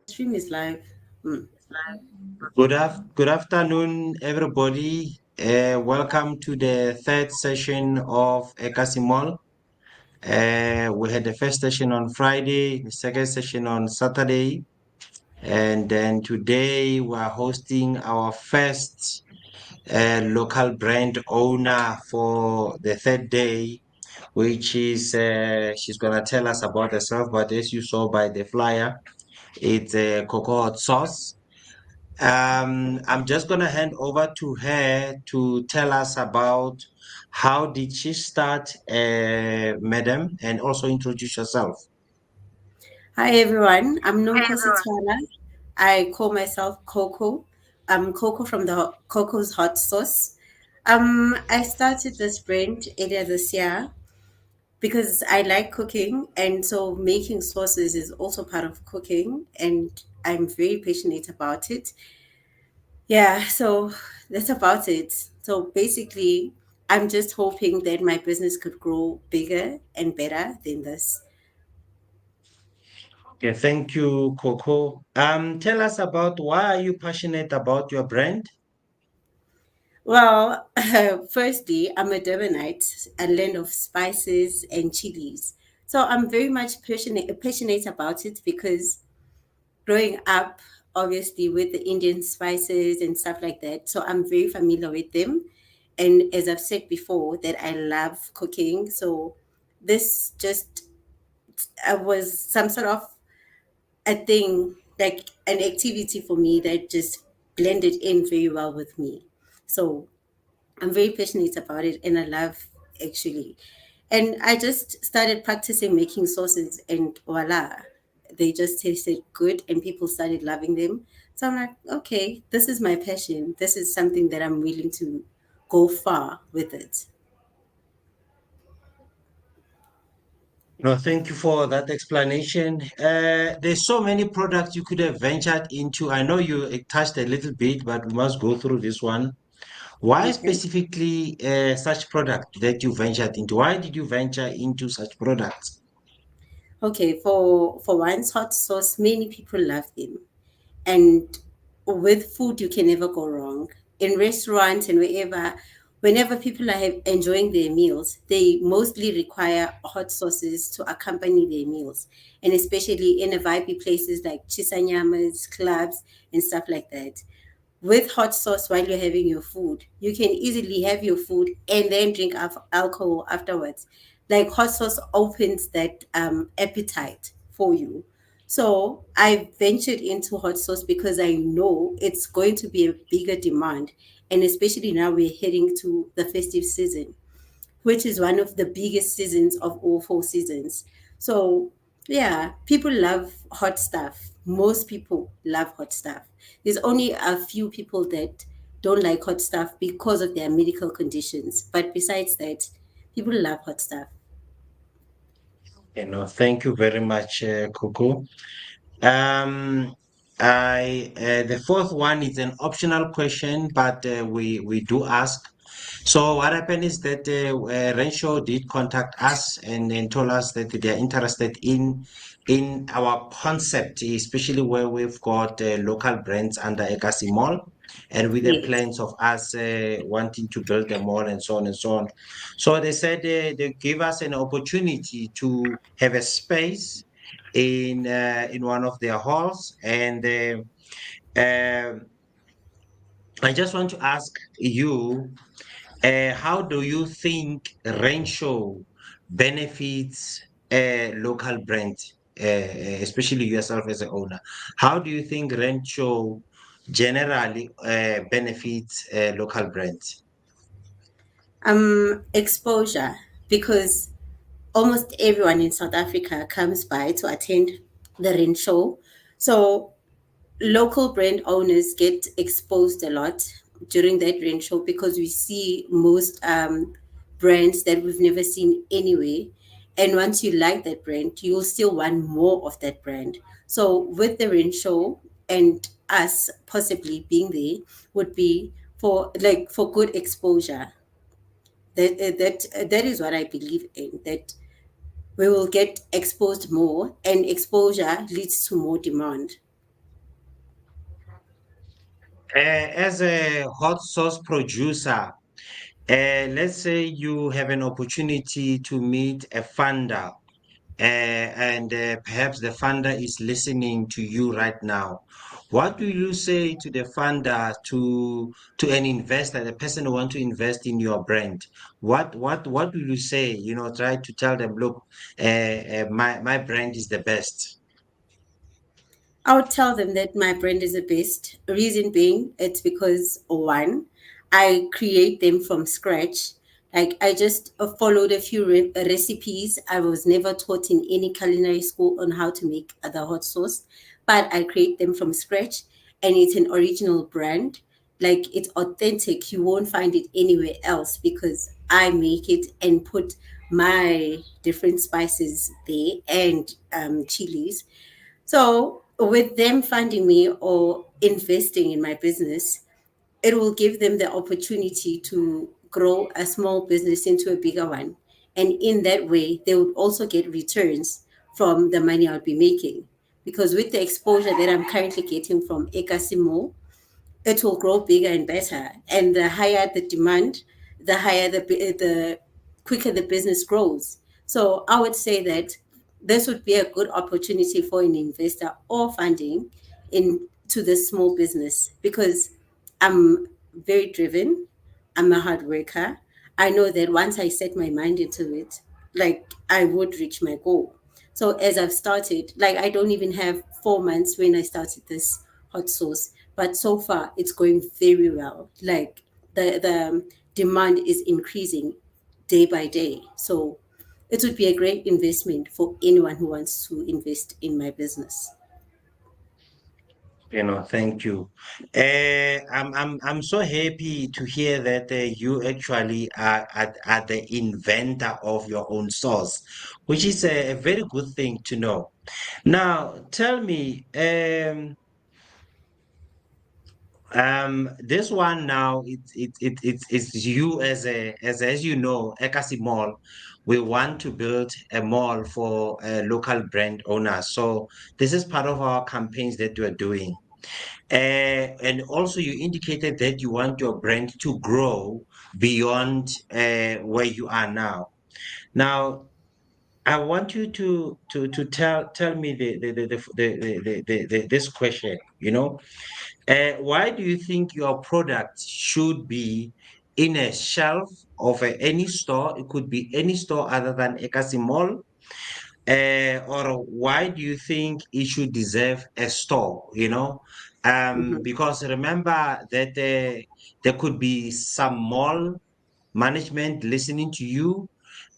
Stream is live. Hmm. Good afternoon, everybody. Welcome to the third session of Ekasimol. We had the first session on Friday, the second session on Saturday, and then today we are hosting our first local brand owner for the third day, which is she's gonna tell us about herself. But as you saw by the flyer, it's Coco Hot Sauce. I'm just gonna hand over to her to tell us about how did she start, madam, and also introduce yourself. Hi everyone. I'm Nomkhosi Thwala. I call myself Coco. I'm Coco from the Coco's Hot Sauce. I started this brand earlier this year because I like cooking, and so making sauces is also part of cooking, and I'm very passionate about it. Yeah, so that's about it. So basically, I'm just hoping that my business could grow bigger and better than this. Okay, thank you, Coco. Tell us about why are you passionate about your brand? Well, firstly, I'm a Durbanite, a land of spices and chilies. So I'm very much passionate about it because growing up, obviously, with the Indian spices and stuff like that, so I'm very familiar with them. And as I've said before, that I love cooking. So this just was some sort of a thing, like an activity for me that just blended in very well with me. So I'm very passionate about it and I love actually. And I just started practicing making sauces and voila, they just tasted good and people started loving them. So I'm like, okay, this is my passion. This is something that I'm willing to go far with it. No, thank you for that explanation. There's so many products you could have ventured into. I know you touched a little bit, but we must go through this one. Why Okay. specifically such product that you ventured into? Why did you venture into such products? Okay, for one's hot sauce, many people love them. And with food you can never go wrong in restaurants and whenever people are enjoying their meals, they mostly require hot sauces to accompany their meals, and especially in a vibey places like chisanyamas, clubs, and stuff like that. With hot sauce while you're having your food, you can easily have your food and then drink alcohol afterwards. Like hot sauce opens that appetite for you. So I ventured into hot sauce because I know it's going to be a bigger demand. And especially now we're heading to the festive season, which is one of the biggest seasons of all 4 seasons. So, yeah, people love hot stuff. Most people love hot stuff. There's only a few people that don't like hot stuff because of their medical conditions. But besides that, people love hot stuff. Thank you very much, Coco. Um, the fourth one is an optional question, but we do ask. So what happened is that Renshaw did contact us and told us that they are interested in our concept, especially where we've got local brands under Ekasi Mall, and with the Yes. plans of us wanting to build a mall and so on and so on. So they said they give us an opportunity to have a space in one of their halls, and um I just want to ask you, how do you think Renshaw benefits a local brand, especially yourself as an owner? How do you think Renshaw generally benefits local brands? Exposure, because almost everyone in South Africa comes by to attend the Rain Show. So local brand owners get exposed a lot during that rain show because we see most brands that we've never seen anyway. And once you like that brand, you'll still want more of that brand. So with the rain show and us possibly being there would be for good exposure. That is what I believe in. That we will get exposed more, and exposure leads to more demand. As a hot sauce producer, let's say you have an opportunity to meet a funder, and perhaps the funder is listening to you right now. What do you say to the funder, to an investor, the person who want to invest in your brand? What do you say? Try to tell them, look, my brand is the best. I would tell them that my brand is the best. Reason being, it's because one, I create them from scratch. Like I just followed a few recipes. I was never taught in any culinary school on how to make the hot sauce, but I create them from scratch, and it's an original brand. Like it's authentic. You won't find it anywhere else because I make it and put my different spices there and chilies. So, with them funding me or investing in my business, it will give them the opportunity to grow a small business into a bigger one. And in that way, they would also get returns from the money I'll be making. Because with the exposure that I'm currently getting from Ekasimo, it will grow bigger and better. And the higher the demand, the higher the quicker the business grows. So I would say that this would be a good opportunity for an investor or funding into this small business because I'm very driven. I'm a hard worker. I know that once I set my mind into it, like I would reach my goal. So as I've started, like I don't even have 4 months when I started this hot sauce, but so far it's going very well. Like the demand is increasing day by day. So it would be a great investment for anyone who wants to invest in my business. Thank you. I'm so happy to hear that you actually are the inventor of your own sauce, which is a very good thing to know. Now, tell me, this one now, it's you as you know, Ekasi Mall. We want to build a mall for local brand owners. So this is part of our campaigns that we're doing. And also, you indicated that you want your brand to grow beyond where you are now. Now, I want you to tell me this question. Why do you think your product should be in a shelf of any store? It could be any store other than Ekasi Mall. Or why do you think it should deserve a store? Mhm. Because remember that there could be some mall management listening to you,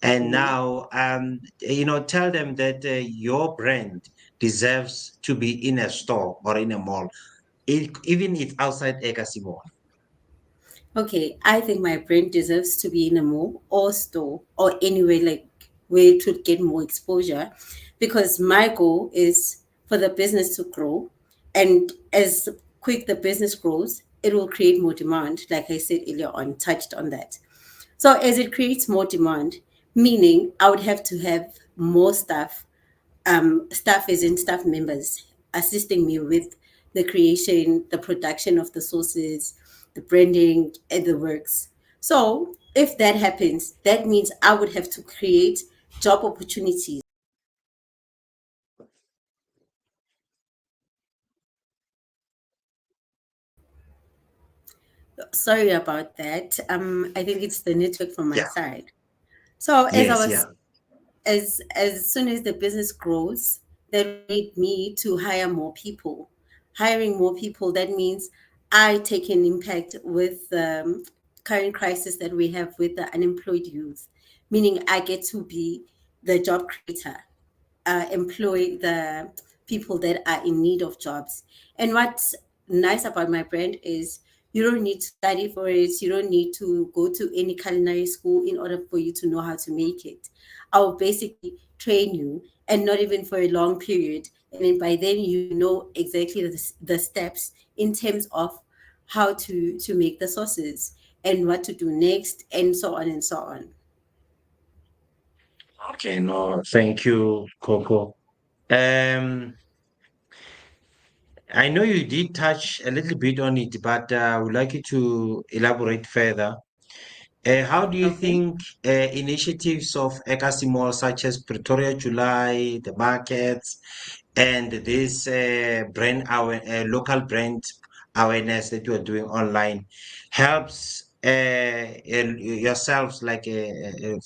and Mhm. now tell them that your brand deserves to be in a store or in a mall, even if outside Ekasi Mall. Okay, I think my brand deserves to be in a mall or store or anywhere like where it would get more exposure because my goal is for the business to grow, and as quick the business grows, it will create more demand, like I said earlier on, touched on that. So as it creates more demand, meaning I would have to have more staff, staff as in staff members assisting me with the creation, the production of the sources, the branding, and the works. So if that happens, that means I would have to create job opportunities. Sorry about that. I think it's the network from my Yeah. side. So Yes. Yeah. as soon as the business grows, that will need me to hire more people. Hiring more people, that means I take an impact with the current crisis that we have with the unemployed youth, meaning I get to be the job creator, employ the people that are in need of jobs. And what's nice about my brand is you don't need to study for it. You don't need to go to any culinary school in order for you to know how to make it. I'll basically train you, and not even for a long period. And then by then you know exactly the steps in terms of how to make the sauces and what to do next, and so on and so on. Okay. No, thank you, Coco. Um, I know you did touch a little bit on it, but I would like you to elaborate further. How do you Okay. think initiatives of Ecasimol, such as Pretoria July, the markets, and this local brand awareness that you are doing online helps yourselves, like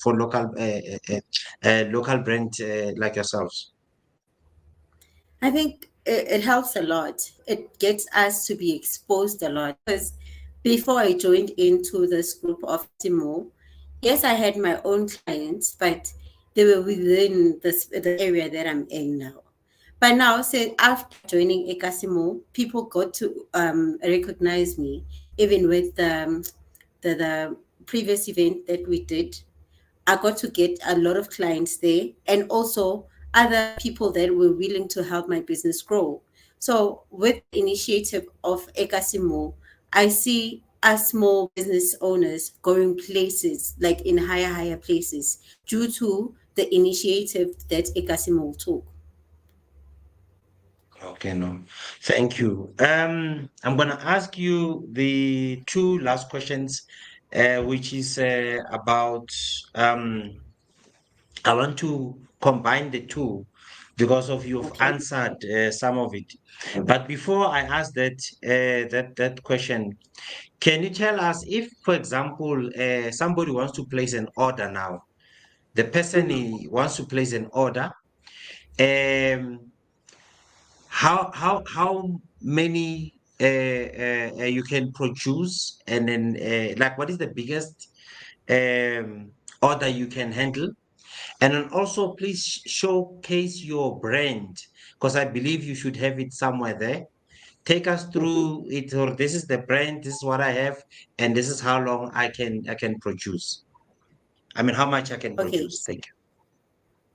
for local brand like yourselves? I think it helps a lot. It gets us to be exposed a lot because before I joined into this group of Casimo, yes, I had my own clients, but they were within the area that I'm in now. But now, say after joining Ekasimo, people got to recognize me, even with the previous event that we did. I got to get a lot of clients there and also other people that were willing to help my business grow. So with the initiative of Ekasimo, I see us small business owners going places like in higher places due to the initiative that Ekasimo took. Okay, no, thank you. I'm gonna ask you the two last questions, which is about I want to combine the two because of you've Okay. answered some of it. But before I ask that question, can you tell us if, for example, somebody wants to place an order now, the person Mhm. wants to place an order, um, how many you can produce, and then like what is the biggest order you can handle? And then also, please showcase your brand because I believe you should have it somewhere there. Take us Mhm. through it, or this is the brand, this is what I have, and this is how long I can produce. I mean, how much I can Okay. produce. Thank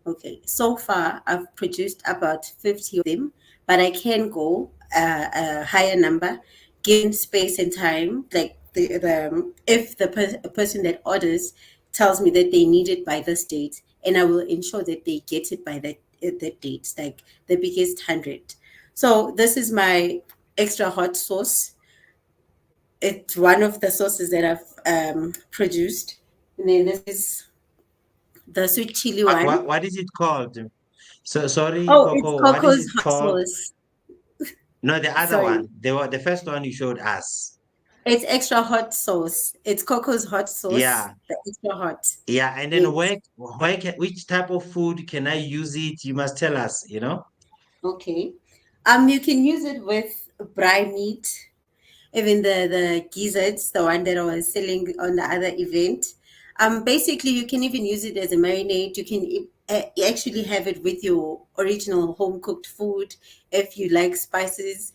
Okay, so far I've produced about 50 of them, but I can go a higher number given space and time. Like if the person that orders tells me that they need it by this date, and I will ensure that they get it by that date, like the biggest 100. So this is my extra hot sauce. It's one of the sauces that I've produced. And then this is the sweet chili you. one. What is it called? So sorry, Oh, it's Coco. What is Coco's it hot called? sauce. No, the other Sorry. one. The first one you showed us. It's extra hot sauce. It's Coco's hot sauce. Yeah, The extra hot. yeah. And then Yes. which type of food can I use it? You must tell us. Okay. You can use it with braai meat, even the gizzards, the one that I was selling on the other event. Basically, you can even use it as a marinade. You can actually have it with your original home cooked food if you like spices.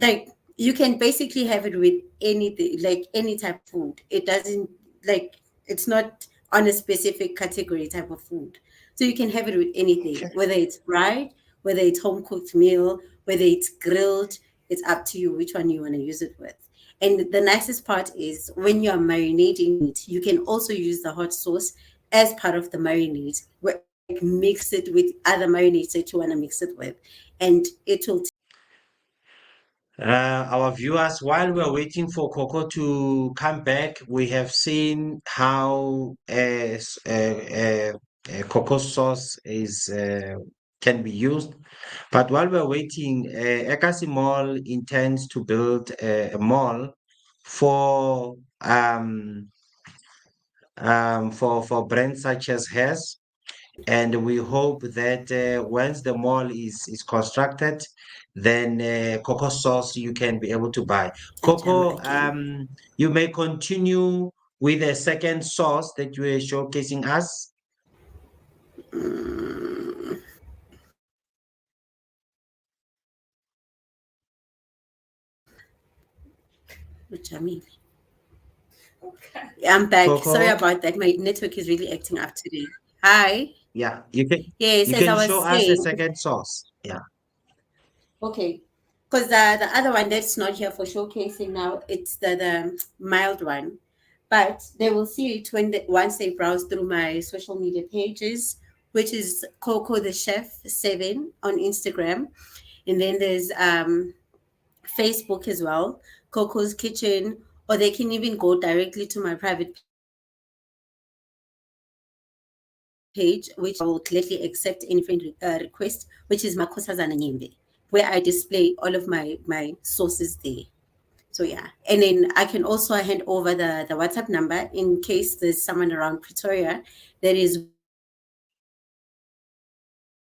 Like you can basically have it with anything, like any type of food. It doesn't like it's not on a specific category type of food. So you can have it with anything, Okay. whether it's fried, whether it's home cooked meal, whether it's grilled. It's up to you which one you want to use it with. And the nicest part is when you are marinating meat, you can also use the hot sauce as part of the marinade, like mix it with other marinades that you want to mix it with, and it will. Our viewers, while we're waiting for Coco to come back, we have seen how cocoa sauce is can be used. But while we're waiting, Ekasi Mall intends to build a mall for for brands such as hers, and we hope that once the mall is constructed, then cocoa sauce you can be able to buy. Ajama Coco, again. you may continue with the second sauce that you are showcasing us. Mm, Jamil. I'm back. Sorry Coco, about that. My network is really acting up today. Hi. yeah, you Yes, as I can was show us the saying, second sauce. Yeah. okay, because the other one that's not here for showcasing now, it's the mild one. But they will see it once they browse through my social media pages, which is Coco the Chef 7 on Instagram. And then there's Facebook as well, Coco's Kitchen, or they can even go directly to my private page, which I will gladly accept any friend request, which is Makhosazana Nyembe, where I display all of my sources there. So yeah, and then I can also hand over the WhatsApp number in case there's someone around Pretoria that is willing to help me with the logistics of getting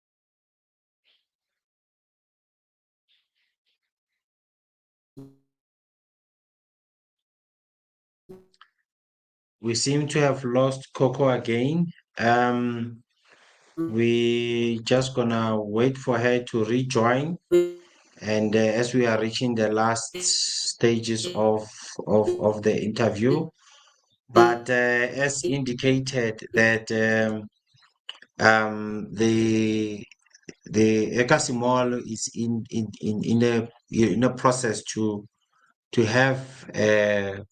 We seem to have lost Coco again. We just gonna wait for her to rejoin, and as we are reaching the last stages of the interview, but as indicated that the Ekasi Mall is in a process to have a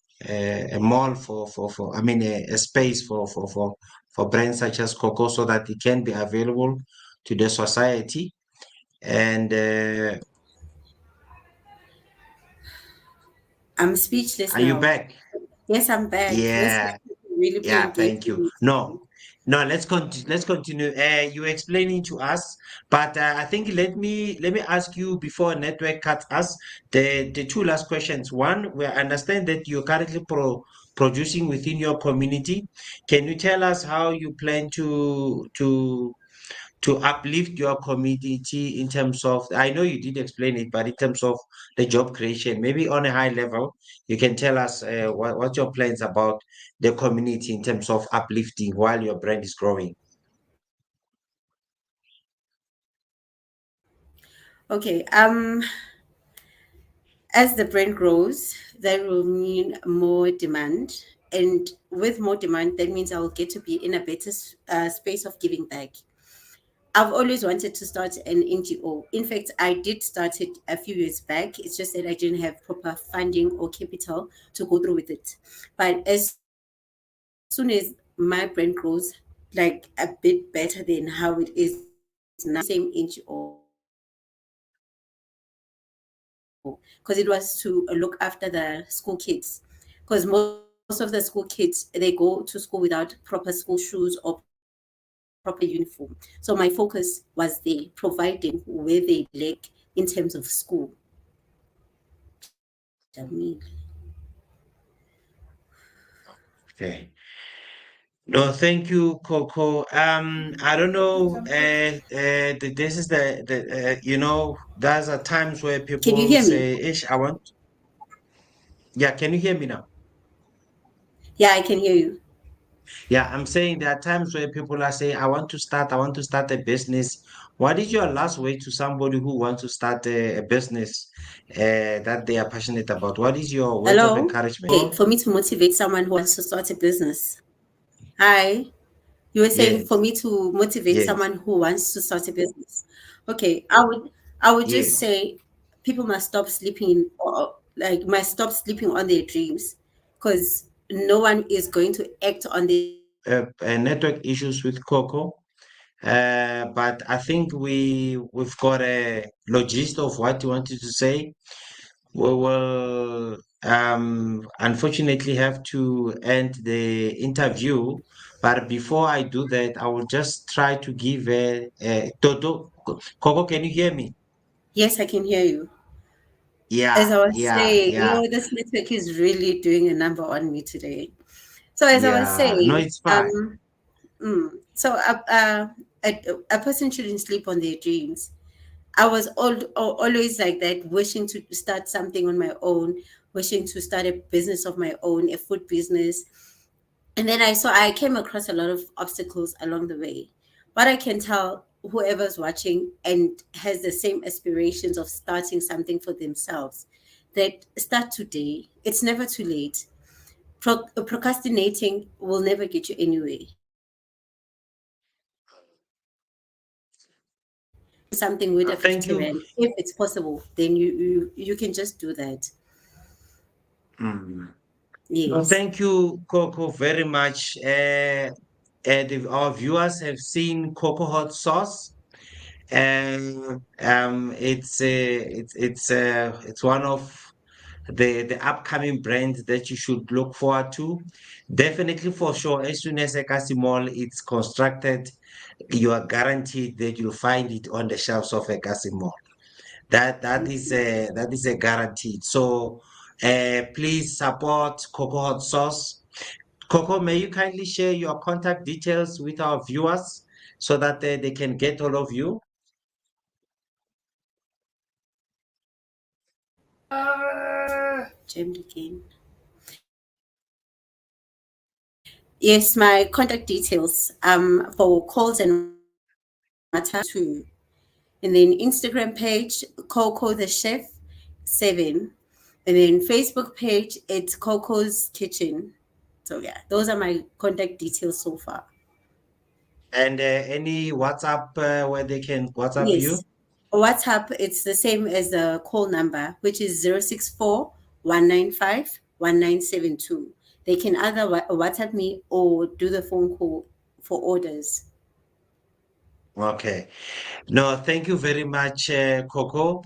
mall for I mean a space for brands such as Coco so that it can be available to the society. And I'm speechless are you now. back? Yes, I'm back. Yes, Yeah, thank you for really yeah, playing games thank with you. me No, today. no, let's continue. You were explaining to us, but I think let me ask you before network cuts us the two last questions. One, we understand that you're currently producing within your community. Can you tell us how you plan to uplift your community in terms of, I know you did explain it, but in terms of the job creation, maybe on a high level, you can tell us what your plans about the community in terms of uplifting while your brand is growing. Okay, as the brand grows, that will mean more demand. And with more demand, that means I will get to be in a better space of giving back. I've always wanted to start an NGO. In fact, I did start it a few years back. It's just that I didn't have proper funding or capital to go through with it. But as soon as my brand grows, like a bit better than how it is now, I will start the same NGO because it was to look after the school kids. Because most of the school kids, they go to school without proper school shoes or proper uniform. So my focus was there, providing where they lack in terms of school. Jamil. Okay. No, thank you, Coco. I don't know. This is the there's are times where Can you people hear me? say, "Ish, I want." Yeah, can you hear me now? Yeah, I can hear you. Yeah, I'm saying there are times where people are saying, I want to start a business. What is your last way to somebody who wants to start a business that they are passionate about? What is your words of Hello? encouragement? Okay, for me to motivate someone who wants to start a business. Hi. You were saying for Yes, me to motivate yes, someone who wants to start a business. Okay, I would just yes. say people must stop sleeping or like must stop sleeping on their dreams because no one is going to act on their dreams Network issues with Coco, but I think we've got a logist of what you wanted to say. We will unfortunately have to end the interview. But before I do that, I will just try to give a Toto. Coco, can you hear me? Yes, I can hear you. As Yeah, I was yeah, saying, yeah, this network is really doing a number on me today. So as I was yeah. No, saying, it's fine. so a person shouldn't sleep on their dreams. I was always like that, wishing to start something on my own, wishing to start a business of my own, a food business. And then I came across a lot of obstacles along the way. But I can tell whoever's watching and has the same aspirations of starting something for themselves that start today. It's never too late. Procrastinating will never get you anywhere. Something with a Thank 50 you. rand, if it's possible, then you can just do that. Mm. No, Yes. thank you, Coco, very much. Our viewers have seen Coco Hot Sauce. And it's one of the upcoming brands that you should look forward to. Definitely for sure, as soon as Ekasi Mall it's constructed, you are guaranteed that you'll find it on the shelves of Ekasi Mall. That is a guaranteed. So please support Coco Hot Sauce. Coco, may you kindly share your contact details with our viewers so that they can get all of you? Jammed again. Yes, my contact details for calls and WhatsApp two. And then Instagram page Coco the Chef 7. And then Facebook page it's Coco's Kitchen. So yeah, those are my contact details so far. And any WhatsApp where they can WhatsApp you? Yes. WhatsApp it's the same as the call number, which is 064 195 1972. They can either WhatsApp me or do the phone call for orders. Okay. No, thank you very much, Coco.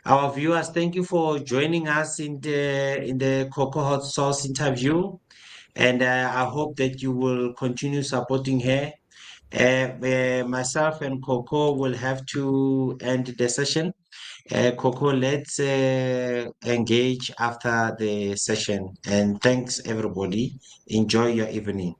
Our viewers, thank you for joining us in the Coco Hot Sauce interview, and I hope that you will continue supporting her. Myself and Coco will have to end the session. Coco, let's engage after the session. And thanks, everybody. Enjoy your evening.